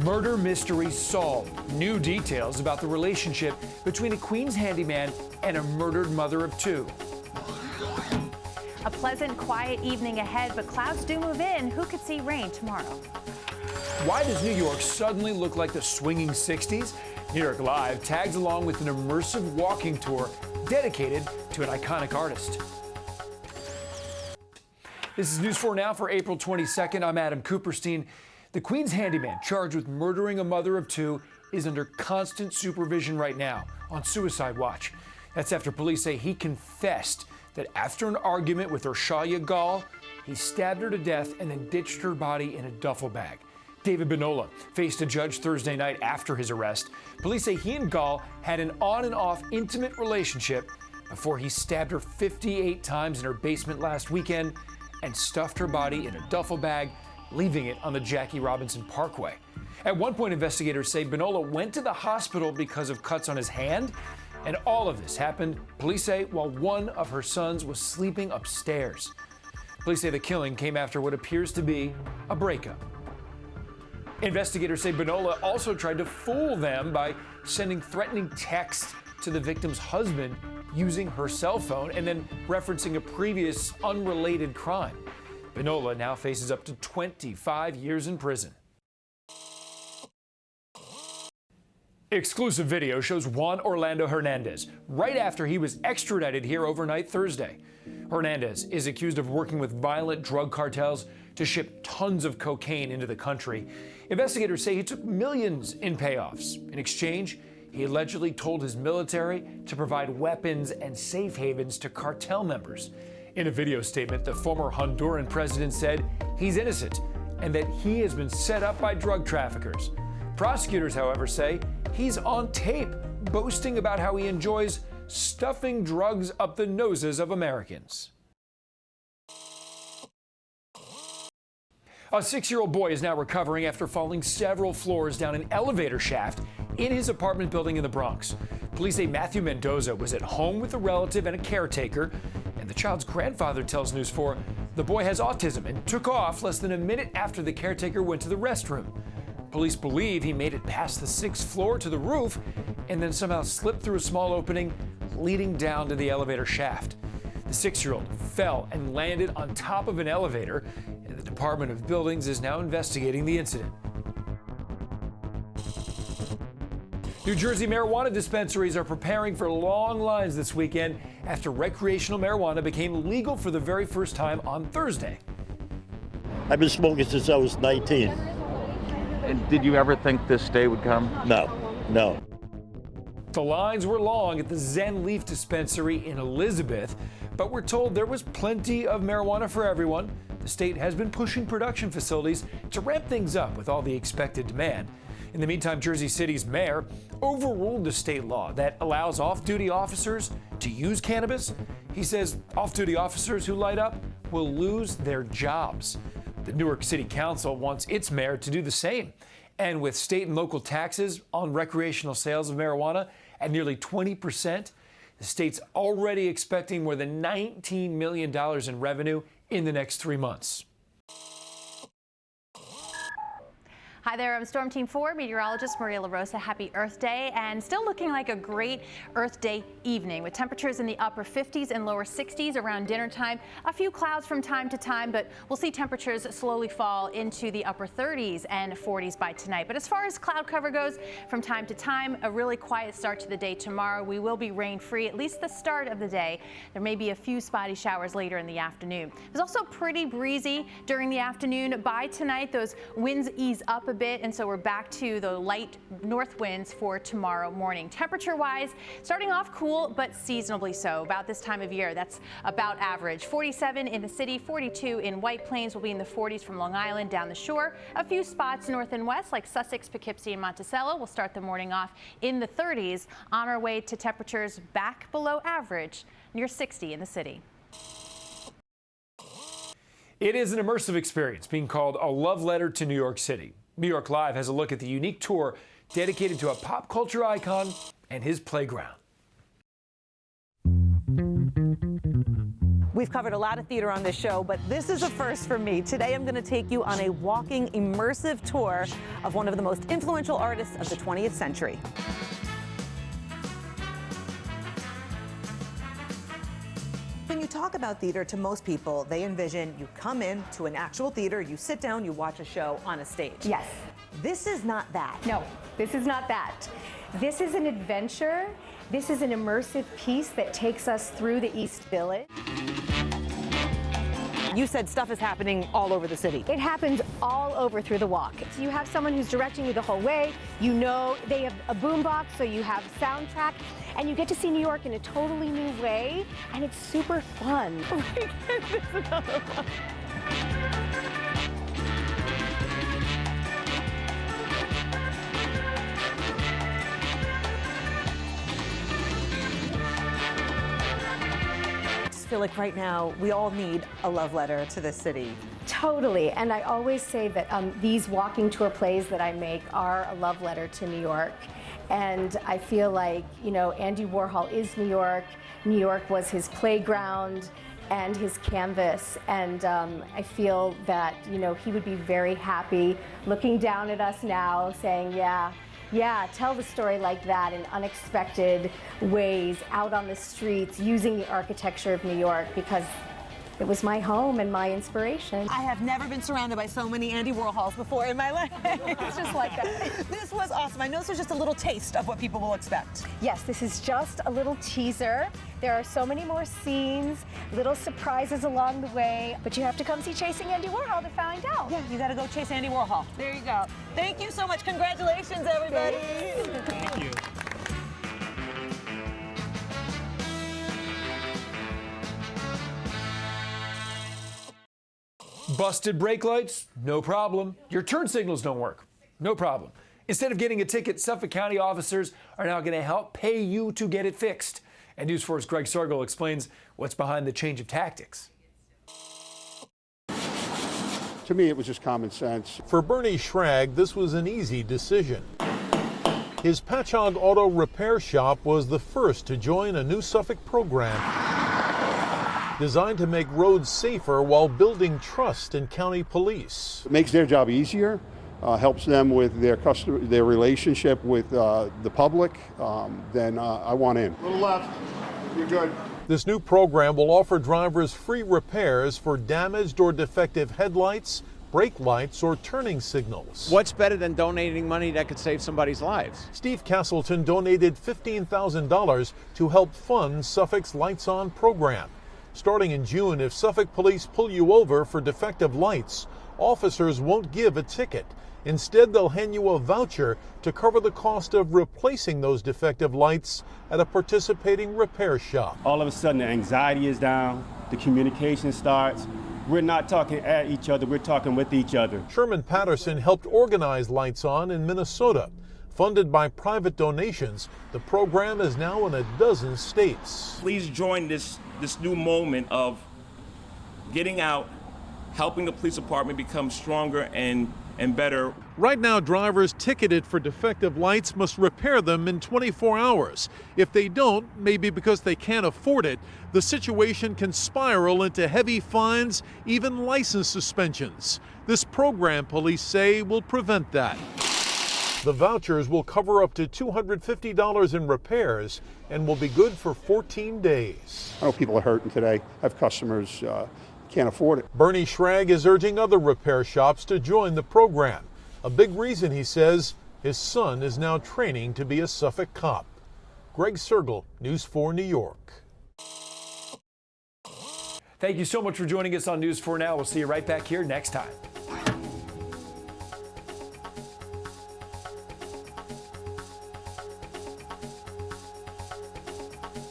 Murder mystery solved. New details about the relationship between a Queens handyman and a murdered mother of two. A pleasant, quiet evening ahead, but clouds do move in. Who could see rain tomorrow? Why does New York suddenly look like the swinging 60s? New York Live tags along with an immersive walking tour dedicated to an iconic artist. This is News 4 Now for April 22nd. I'm Adam Cooperstein. The Queens handyman charged with murdering a mother of two is under constant supervision right now on suicide watch. That's after police say he confessed that after an argument with Urshalia Gall, he stabbed her to death and then ditched her body in a duffel bag. David Binola faced a judge Thursday night after his arrest. Police say he and Gall had an on and off intimate relationship before he stabbed her 58 times in her basement last weekend and stuffed her body in a duffel bag, leaving it on the Jackie Robinson Parkway. At one point, investigators say Binola went to the hospital because of cuts on his hand, and all of this happened, police say, while one of her sons was sleeping upstairs. Police say the killing came after what appears to be a breakup. Investigators say Binola also tried to fool them by sending threatening texts to the victim's husband using her cell phone and then referencing a previous unrelated crime. Binola now faces up to 25 years in prison. Exclusive video shows Juan Orlando Hernandez right after he was extradited here overnight Thursday. Hernandez is accused of working with violent drug cartels to ship tons of cocaine into the country. Investigators say he took millions in payoffs. In exchange, he allegedly told his military to provide weapons and safe havens to cartel members. In a video statement, the former Honduran president said he's innocent and that he has been set up by drug traffickers. Prosecutors, however, say he's on tape boasting about how he enjoys stuffing drugs up the noses of Americans. A 6-year-old boy is now recovering after falling several floors down an elevator shaft in his apartment building in the Bronx. Police say Matthew Mendoza was at home with a relative and a caretaker, and the child's grandfather tells News 4 the boy has autism and took off less than a minute after the caretaker went to the restroom. Police believe he made it past the 6th floor to the roof and then somehow slipped through a small opening leading down to the elevator shaft. The 6-year-old fell and landed on top of an elevator, and the Department of Buildings is now investigating the incident. New Jersey marijuana dispensaries are preparing for long lines this weekend after recreational marijuana became legal for the very first time on Thursday. I've been smoking since I was 19. And did you ever think this day would come? No. The lines were long at the Zen Leaf dispensary in Elizabeth, but we're told there was plenty of marijuana for everyone. The state has been pushing production facilities to ramp things up with all the expected demand. In the meantime, Jersey City's mayor overruled the state law that allows off-duty officers to use cannabis. He says off-duty officers who light up will lose their jobs. The Newark City Council wants its mayor to do the same. And with state and local taxes on recreational sales of marijuana at nearly 20%, the state's already expecting more than $19 million in revenue in the next 3 months. Hi there, I'm Storm Team 4 meteorologist Maria LaRosa. Happy Earth Day, and still looking like a great Earth Day evening with temperatures in the upper 50s and lower 60s around dinner time. A few clouds from time to time, but we'll see temperatures slowly fall into the upper 30s and 40s by tonight. But as far as cloud cover goes, from time to time, a really quiet start to the day tomorrow. We will be rain free, at least the start of the day. There may be a few spotty showers later in the afternoon. It's also pretty breezy during the afternoon. By tonight, those winds ease up a bit, and so we're back to the light north winds for tomorrow morning. Temperature wise, starting off cool but seasonably so. About this time of year, that's about average. 47 in the city, 42 in White Plains. Will be in the 40s from Long Island down the shore. A few spots north and west like Sussex, Poughkeepsie, and Monticello will start the morning off in the 30s, on our way to temperatures back below average near 60 in the city. It is an immersive experience being called a love letter to New York City. New York Live has a look at the unique tour dedicated to a pop culture icon and his playground. We've covered a lot of theater on this show, but this is a first for me. Today I'm going to take you on a walking, immersive tour of one of the most influential artists of the 20th century. When you talk about theater, to most people, they envision you come in to an actual theater, you sit down, you watch a show on a stage. Yes. This is not that. No, this is not that. This is an adventure. This is an immersive piece that takes us through the East Village. You said stuff is happening all over the city. It happens all over through the walk. So you have someone who's directing you the whole way. You know, they have a boombox, so you have soundtrack, and you get to see New York in a totally new way, and it's super fun. This is another one. I feel like right now we all need a love letter to this city. Totally, and I always say that these walking tour plays that I make are a love letter to New York. And I feel like, you know, Andy Warhol is New York. New York was his playground and his canvas. And I feel that, you know, he would be very happy looking down at us now saying, yeah, tell the story like that in unexpected ways, out on the streets, using the architecture of New York, because it was my home and my inspiration. I have never been surrounded by so many Andy Warhols before in my life. It's just like that. This was awesome. I know this was just a little taste of what people will expect. Yes, this is just a little teaser. There are so many more scenes, little surprises along the way, but you have to come see Chasing Andy Warhol to find out. Yeah, you gotta go chase Andy Warhol. There you go. Thank you so much. Congratulations, everybody. Thank you. Busted brake lights? No problem. Your turn signals don't work? No problem. Instead of getting a ticket, Suffolk County officers are now going to help pay you to get it fixed. And News 4's Greg Sargel explains what's behind the change of tactics. To me, it was just common sense. For Bernie Schrag, this was an easy decision. His Patchogue Auto Repair Shop was the first to join a new Suffolk program designed to make roads safer while building trust in county police. It makes their job easier, helps them with their relationship with the public. Then I want in. A little left, you're good. This new program will offer drivers free repairs for damaged or defective headlights, brake lights, or turning signals. What's better than donating money that could save somebody's lives? Steve Castleton donated $15,000 to help fund Suffolk's Lights On program. Starting in June, if Suffolk police pull you over for defective lights, officers won't give a ticket. Instead, they'll hand you a voucher to cover the cost of replacing those defective lights at a participating repair shop. All of a sudden, the anxiety is down, the communication starts. We're not talking at each other, we're talking with each other. Sherman Patterson helped organize Lights On in Minnesota. Funded by private donations, the program is now in a dozen states. Please join this new moment of getting out, helping the police department become stronger and better. Right now, drivers ticketed for defective lights must repair them in 24 hours. If they don't, maybe because they can't afford it, the situation can spiral into heavy fines, even license suspensions. This program, police say, will prevent that. The vouchers will cover up to $250 in repairs and will be good for 14 days. I know people are hurting today. I have customers can't afford it. Bernie Schrag is urging other repair shops to join the program. A big reason, he says, his son is now training to be a Suffolk cop. Greg Sargel, News 4 New York. Thank you so much for joining us on News 4 Now. We'll see you right back here next time.